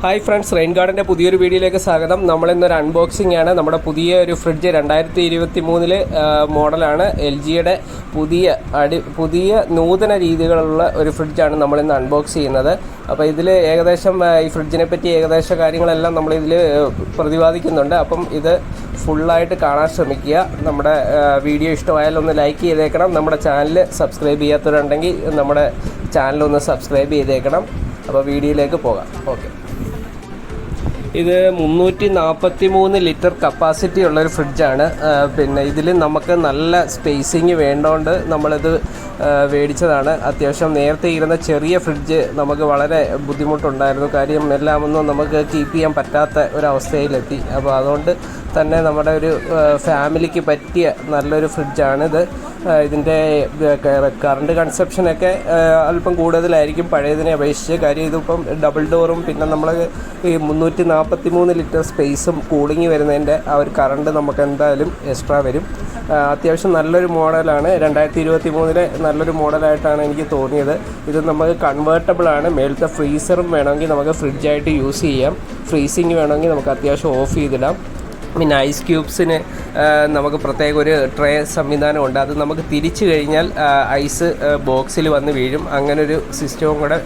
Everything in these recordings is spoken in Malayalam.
ഹായ് ഫ്രണ്ട്സ്, റെയിൻ ഗാർഡൻ്റെ പുതിയൊരു വീഡിയോയിലേക്ക് സ്വാഗതം. നമ്മളിന്നൊരു അൺബോക്സിംഗ് ആണ്. നമ്മുടെ പുതിയ ഒരു ഫ്രിഡ്ജ് 2023 മോഡലാണ്. എൽ ജിയുടെ പുതിയ നൂതന രീതികളുള്ള ഒരു ഫ്രിഡ്ജാണ് നമ്മളിന്ന് അൺബോക്സ് ചെയ്യുന്നത്. അപ്പോൾ ഇതിൽ ഏകദേശം ഈ ഫ്രിഡ്ജിനെ പറ്റി ഏകദേശ കാര്യങ്ങളെല്ലാം നമ്മളിതിൽ പ്രതിപാദിക്കുന്നുണ്ട്. അപ്പം ഇത് ഫുള്ളായിട്ട് കാണാൻ ശ്രമിക്കുക. നമ്മുടെ വീഡിയോ ഇഷ്ടമായാൽ ഒന്ന് ലൈക്ക് ചെയ്തേക്കണം. നമ്മുടെ ചാനൽ സബ്സ്ക്രൈബ് ചെയ്യാത്തവരുണ്ടെങ്കിൽ നമ്മുടെ ചാനലൊന്ന് സബ്സ്ക്രൈബ് ചെയ്തേക്കണം. അപ്പോൾ വീഡിയോയിലേക്ക് പോകാം. ഓക്കെ, ഇത് 343 ലിറ്റർ കപ്പാസിറ്റി ഉള്ളൊരു ഫ്രിഡ്ജാണ്. പിന്നെ ഇതിൽ നമുക്ക് നല്ല സ്പേസിങ് വേണ്ടതുകൊണ്ട് നമ്മളിത് മേടിച്ചതാണ്. അത്യാവശ്യം നേരത്തെ ഇരുന്ന ചെറിയ ഫ്രിഡ്ജ് നമുക്ക് വളരെ ബുദ്ധിമുട്ടുണ്ടായിരുന്നു. കാര്യം എല്ലാമൊന്നും നമുക്ക് കീപ്പ് ചെയ്യാൻ പറ്റാത്ത ഒരവസ്ഥയിലെത്തി. അപ്പോൾ അതുകൊണ്ട് തന്നെ നമ്മുടെ ഒരു ഫാമിലിക്ക് പറ്റിയ നല്ലൊരു ഫ്രിഡ്ജാണിത്. ഇതിൻ്റെ കറണ്ട് കൺസപ്ഷനൊക്കെ അല്പം കൂടുതലായിരിക്കും പഴയതിനെ അപേക്ഷിച്ച്. കാര്യം ഇതിപ്പം ഡബിൾ ഡോറും പിന്നെ നമ്മൾ ഈ 343 ലിറ്റർ സ്പേസും കൂളിങ് വരുന്നതിൻ്റെ ആ ഒരു കറണ്ട് നമുക്ക് എന്തായാലും എക്സ്ട്രാ വരും. അത്യാവശ്യം നല്ലൊരു മോഡലാണ്. 2023 നല്ലൊരു മോഡലായിട്ടാണ് എനിക്ക് തോന്നിയത്. ഇത് നമുക്ക് കൺവേർട്ടബിൾ ആണ്. മേലത്തെ ഫ്രീസറും വേണമെങ്കിൽ നമുക്ക് ഫ്രിഡ്ജായിട്ട് യൂസ് ചെയ്യാം. ഫ്രീസിങ് വേണമെങ്കിൽ നമുക്ക് അത്യാവശ്യം ഓഫ് ചെയ്തിടാം. പിന്നെ ഐസ് ക്യൂബ്സിന് നമുക്ക് പ്രത്യേക ഒരു ട്രേ സംവിധാനമുണ്ട്. അത് നമുക്ക് തിരിച്ചു കഴിഞ്ഞാൽ ഐസ് ബോക്സിൽ വന്ന് വീഴും. അങ്ങനൊരു സിസ്റ്റവും കൂടെ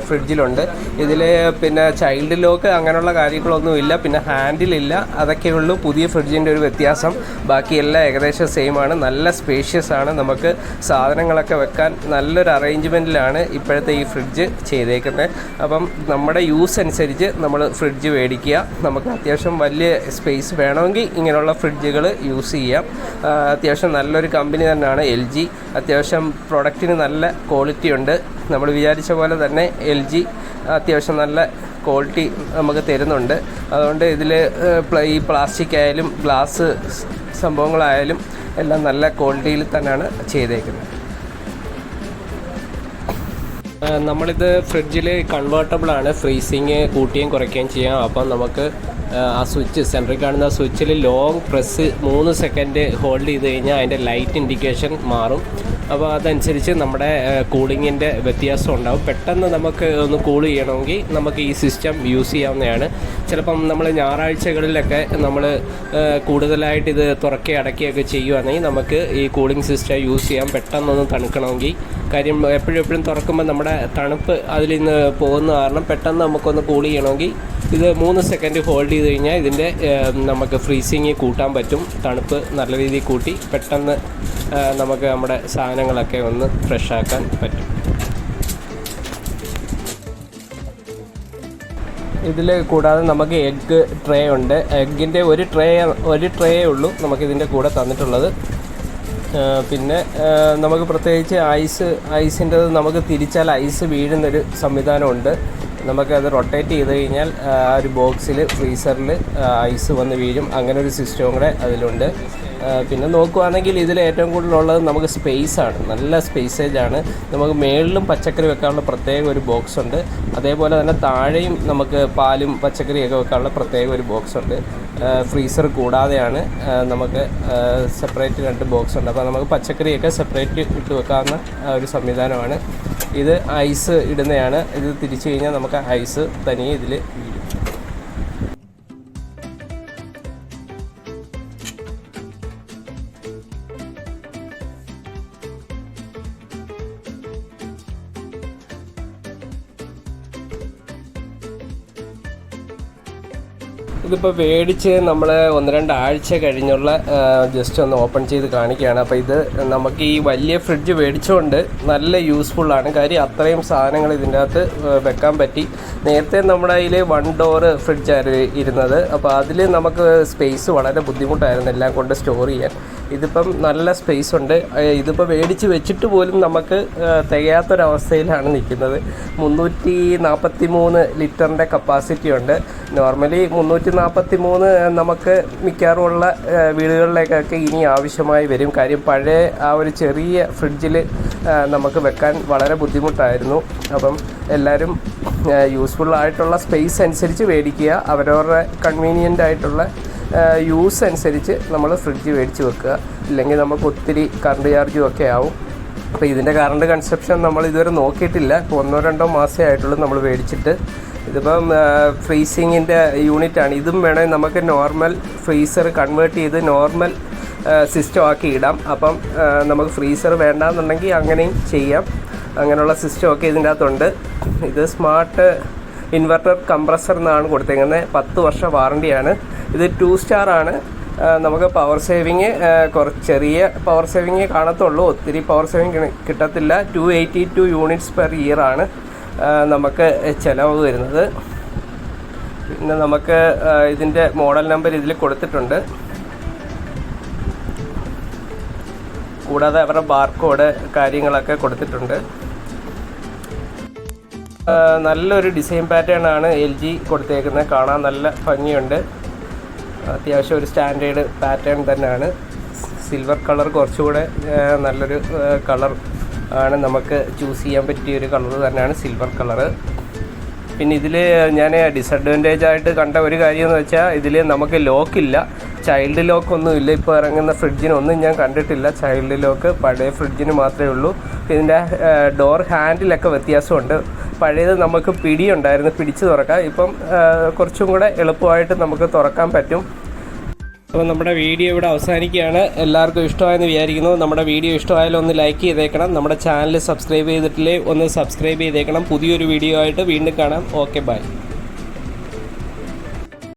ഫ്രിഡ്ജിലുണ്ട്. ഇതിൽ പിന്നെ ചൈൽഡ് ലോക്ക് അങ്ങനെയുള്ള കാര്യങ്ങളൊന്നുമില്ല. പിന്നെ ഹാൻഡിലില്ല. അതൊക്കെയുള്ളൂ പുതിയ ഫ്രിഡ്ജിൻ്റെ ഒരു വ്യത്യാസം. ബാക്കിയെല്ലാം ഏകദേശം സെയിമാണ്. നല്ല സ്പേഷ്യസ് ആണ്. നമുക്ക് സാധനങ്ങളൊക്കെ വെക്കാൻ നല്ലൊരു അറേഞ്ച്മെൻറ്റിലാണ് ഇപ്പോഴത്തെ ഈ ഫ്രിഡ്ജ് ചെയ്തേക്കുന്നത്. അപ്പം നമ്മുടെ യൂസ് അനുസരിച്ച് നമ്മൾ ഫ്രിഡ്ജ് മേടിക്കുക. നമുക്ക് അത്യാവശ്യം വലിയ സ്പേസ് വേണമെങ്കിൽ ഇങ്ങനെയുള്ള ഫ്രിഡ്ജുകൾ യൂസ് ചെയ്യാം. അത്യാവശ്യം നല്ലൊരു കമ്പനി തന്നെയാണ് എൽ ജി. അത്യാവശ്യം പ്രൊഡക്റ്റിന് നല്ല ക്വാളിറ്റി ഉണ്ട്. നമ്മൾ വിചാരിച്ച പോലെ തന്നെ എൽ ജി അത്യാവശ്യം നല്ല ക്വാളിറ്റി നമുക്ക് തരുന്നുണ്ട്. അതുകൊണ്ട് ഇതിൽ ഈ പ്ലാസ്റ്റിക് ആയാലും ഗ്ലാസ് സംഭവങ്ങളായാലും എല്ലാം നല്ല ക്വാളിറ്റിയിൽ തന്നെയാണ് ചെയ്തേക്കുന്നത്. നമ്മളിത് ഫ്രിഡ്ജിൽ കൺവേർട്ടബിളാണ്. ഫ്രീസിങ് കൂട്ടുകയും കുറയ്ക്കുകയും ചെയ്യാം. അപ്പം നമുക്ക് ആ സ്വിച്ച് സെൻറ്ററിൽ കാണുന്ന സ്വിച്ചിൽ ലോങ് പ്രസ് 3 സെക്കൻഡ് ഹോൾഡ് ചെയ്ത് കഴിഞ്ഞാൽ അതിൻ്റെ ലൈറ്റ് ഇൻഡിക്കേഷൻ മാറും. അപ്പോൾ അതനുസരിച്ച് നമ്മുടെ കൂളിങ്ങിൻ്റെ വ്യത്യാസം ഉണ്ടാകും. പെട്ടെന്ന് നമുക്ക് ഒന്ന് കൂൾ ചെയ്യണമെങ്കിൽ നമുക്ക് ഈ സിസ്റ്റം യൂസ് ചെയ്യാവുന്നതാണ്. ചിലപ്പം നമ്മൾ ഞായറാഴ്ചകളിലൊക്കെ നമ്മൾ കൂടുതലായിട്ട് ഇത് തുറക്കുകയും അടയ്ക്കുകയൊക്കെ ചെയ്യുകയാണെങ്കിൽ നമുക്ക് ഈ കൂളിംഗ് സിസ്റ്റം യൂസ് ചെയ്യാം. പെട്ടെന്നൊന്ന് തണുക്കണമെങ്കിൽ. കാര്യം എപ്പോഴും തുറക്കുമ്പോൾ നമ്മുടെ തണുപ്പ് അതിൽ നിന്ന് പോകുന്ന കാരണം പെട്ടെന്ന് നമുക്കൊന്ന് കൂൾ ചെയ്യണമെങ്കിൽ ഇത് 3 സെക്കൻഡ് ഹോൾഡ് ചെയ്ത് കഴിഞ്ഞാൽ ഇതിൻ്റെ നമുക്ക് ഫ്രീസിങ് കൂട്ടാൻ പറ്റും. തണുപ്പ് നല്ല രീതിയിൽ കൂട്ടി പെട്ടെന്ന് നമുക്ക് നമ്മുടെ സാധനങ്ങളൊക്കെ ഒന്ന് ഫ്രഷാക്കാൻ പറ്റും. ഇതിൽ കൂടാതെ നമുക്ക് എഗ്ഗ് ട്രേ ഉണ്ട്. എഗ്ഗിൻ്റെ ഒരു ട്രേ ഉള്ളൂ നമുക്കിതിൻ്റെ കൂടെ തന്നിട്ടുള്ളത്. പിന്നെ നമുക്ക് പ്രത്യേകിച്ച് ഐസിൻ്റെ നമുക്ക് തിരിച്ചാൽ ഐസ് വീഴുന്നൊരു സംവിധാനമുണ്ട്. നമുക്കത് റൊട്ടേറ്റ് ചെയ്ത് കഴിഞ്ഞാൽ ആ ഒരു ബോക്സിൽ ഫ്രീസറിൽ ഐസ് വന്ന് വീഴും. അങ്ങനെ ഒരു സിസ്റ്റവും കൂടെ അതിലുണ്ട്. പിന്നെ നോക്കുകയാണെങ്കിൽ ഇതിൽ ഏറ്റവും കൂടുതലുള്ളത് നമുക്ക് സ്പേസാണ്. നല്ല സ്പേസേജാണ്. നമുക്ക് മേളിലും പച്ചക്കറി വെക്കാനുള്ള പ്രത്യേക ഒരു ബോക്സ് ഉണ്ട്. അതേപോലെ തന്നെ താഴെയും നമുക്ക് പാലും പച്ചക്കറിയൊക്കെ വെക്കാനുള്ള പ്രത്യേക ഒരു ബോക്സ് ഉണ്ട്. ഫ്രീസർ കൂടാതെയാണ് നമുക്ക് സെപ്പറേറ്റ് 2 ബോക്സ് ഉണ്ട്. അപ്പോൾ നമുക്ക് പച്ചക്കറിയൊക്കെ സെപ്പറേറ്റ് ഇട്ട് വെക്കാവുന്ന ഒരു സംവിധാനമാണ്. ഇത് ഐസ് ഇടുന്നതാണ്. ഇത് തിരിച്ചു കഴിഞ്ഞാൽ നമുക്ക് ഐസ് തനിയെ ഇതിൽ വീഴും. ഇതിപ്പോൾ മേടിച്ച് നമ്മൾ 1-2 ആഴ്ച കഴിഞ്ഞുള്ള ജസ്റ്റ് ഒന്ന് ഓപ്പൺ ചെയ്ത് കാണിക്കുകയാണ്. അപ്പോൾ ഇത് നമുക്ക് ഈ വലിയ ഫ്രിഡ്ജ് മേടിച്ചുകൊണ്ട് നല്ല യൂസ്ഫുള്ളാണ്. കാര്യം അത്രയും സാധനങ്ങൾ ഇതിൻ്റെ അകത്ത് വെക്കാൻ പറ്റി. നേരത്തെ നമ്മുടെ കയ്യിൽ 1 ഡോറ് ഫ്രിഡ്ജായിരുന്നു ഇരുന്നത്. അപ്പോൾ അതിൽ നമുക്ക് സ്പേസ് വളരെ ബുദ്ധിമുട്ടായിരുന്നു എല്ലാം കൊണ്ട് സ്റ്റോർ ചെയ്യാൻ. ഇതിപ്പം നല്ല സ്പേസ് ഉണ്ട്. ഇതിപ്പോൾ മേടിച്ച് വെച്ചിട്ട് പോലും നമുക്ക് തികയാത്തൊരവസ്ഥയിലാണ് നിൽക്കുന്നത്. 343 ലിറ്ററിൻ്റെ കപ്പാസിറ്റി ഉണ്ട്. നോർമലി 343 നമുക്ക് മിക്കവാറുമുള്ള വീടുകളിലേക്കൊക്കെ ഇനി ആവശ്യമായി വരും. കാര്യം പഴയ ആ ഒരു ചെറിയ ഫ്രിഡ്ജിൽ നമുക്ക് വെക്കാൻ വളരെ ബുദ്ധിമുട്ടായിരുന്നു. അപ്പം എല്ലാവരും യൂസ്ഫുള്ളായിട്ടുള്ള സ്പേസ് അനുസരിച്ച് മേടിക്കുക. അവരവരുടെ കൺവീനിയൻ്റ് ആയിട്ടുള്ള യൂസ് അനുസരിച്ച് നമ്മൾ ഫ്രിഡ്ജ് മേടിച്ച് വെക്കുക. ഇല്ലെങ്കിൽ നമുക്ക് ഒത്തിരി കറണ്ട് ചാർജും ഒക്കെ ആവും. അപ്പോൾ ഇതിൻ്റെ കറണ്ട് കൺസപ്ഷൻ നമ്മൾ ഇതുവരെ നോക്കിയിട്ടില്ല. ഇപ്പോൾ 1-2 മാസമേ ആയിട്ടുള്ളൂ നമ്മൾ മേടിച്ചിട്ട്. ഇതിപ്പം ഫ്രീസിങ്ങിൻ്റെ യൂണിറ്റാണ്. ഇതും വേണമെങ്കിൽ നമുക്ക് നോർമൽ ഫ്രീസർ കൺവേർട്ട് ചെയ്ത് നോർമൽ സിസ്റ്റം ആക്കി ഇടാം. അപ്പം നമുക്ക് ഫ്രീസർ വേണ്ടാന്നുണ്ടെങ്കിൽ അങ്ങനെയും ചെയ്യാം. അങ്ങനെയുള്ള സിസ്റ്റമൊക്കെ ഇതിൻ്റെ അകത്തുണ്ട്. ഇത് സ്മാർട്ട് ഇൻവെർട്ടർ കംപ്രസർ എന്നാണ് കൊടുത്തേക്കുന്നത്. 10 വർഷ വാറണ്ടിയാണ്. ഇത് 2 സ്റ്റാർ ആണ്. നമുക്ക് പവർ സേവിങ് കുറച്ച് ചെറിയ പവർ സേവിങ് കാണത്തുള്ളൂ, ഒത്തിരി പവർ സേവിങ് കിട്ടത്തില്ല. 282 യൂണിറ്റ്സ് പെർ ഇയർ ആണ് നമുക്ക് ചിലവ് വരുന്നത്. പിന്നെ നമുക്ക് ഇതിൻ്റെ മോഡൽ നമ്പർ ഇതിൽ കൊടുത്തിട്ടുണ്ട്. കൂടാതെ അവരുടെ ബാർകോഡ് കാര്യങ്ങളൊക്കെ കൊടുത്തിട്ടുണ്ട്. നല്ലൊരു ഡിസൈൻ പാറ്റേൺ ആണ് LG കൊടുത്തേക്കുന്നത്. കാണാൻ നല്ല ഭംഗിയുണ്ട്. അത്യാവശ്യം ഒരു സ്റ്റാൻഡേർഡ് പാറ്റേൺ തന്നെയാണ്. സിൽവർ കളർ കുറച്ചുകൂടെ നല്ലൊരു കളർ ആണ്. നമുക്ക് ചൂസ് ചെയ്യാൻ പറ്റിയൊരു കളർ തന്നെയാണ് സിൽവർ കളറ്. പിന്നെ ഇതിൽ ഞാൻ ഡിസഡ്വാൻറ്റേജ് ആയിട്ട് കണ്ട ഒരു കാര്യം എന്ന് വെച്ചാൽ ഇതിൽ നമുക്ക് ലോക്കില്ല, ചൈൽഡ് ലോക്കൊന്നുമില്ല. ഇപ്പോൾ ഇറങ്ങുന്ന ഫ്രിഡ്ജിനൊന്നും ഞാൻ കണ്ടിട്ടില്ല ചൈൽഡ് ലോക്ക്. പഴയ ഫ്രിഡ്ജിന് മാത്രമേ ഉള്ളൂ. ഇതിൻ്റെ ഡോർ ഹാൻഡിലൊക്കെ വ്യത്യാസമുണ്ട്. പഴയത് നമുക്ക് പിടിയുണ്ടായിരുന്നു, പിടിച്ച് തുറക്കാം. ഇപ്പം കുറച്ചും കൂടെ എളുപ്പമായിട്ട് നമുക്ക് തുറക്കാൻ പറ്റും. അപ്പോൾ നമ്മുടെ വീഡിയോ ഇവിടെ അവസാനിക്കുകയാണ്. എല്ലാവർക്കും ഇഷ്ടമായെന്ന് വിചാരിക്കുന്നു. നമ്മുടെ വീഡിയോ ഇഷ്ടമായാലും ഒന്ന് ലൈക്ക് ചെയ്തേക്കണം. നമ്മുടെ ചാനൽ സബ്സ്ക്രൈബ് ചെയ്തിട്ടില്ലേ ഒന്ന് സബ്സ്ക്രൈബ് ചെയ്തേക്കണം. പുതിയൊരു വീഡിയോ ആയിട്ട് വീണ്ടും കാണാം. Okay, by.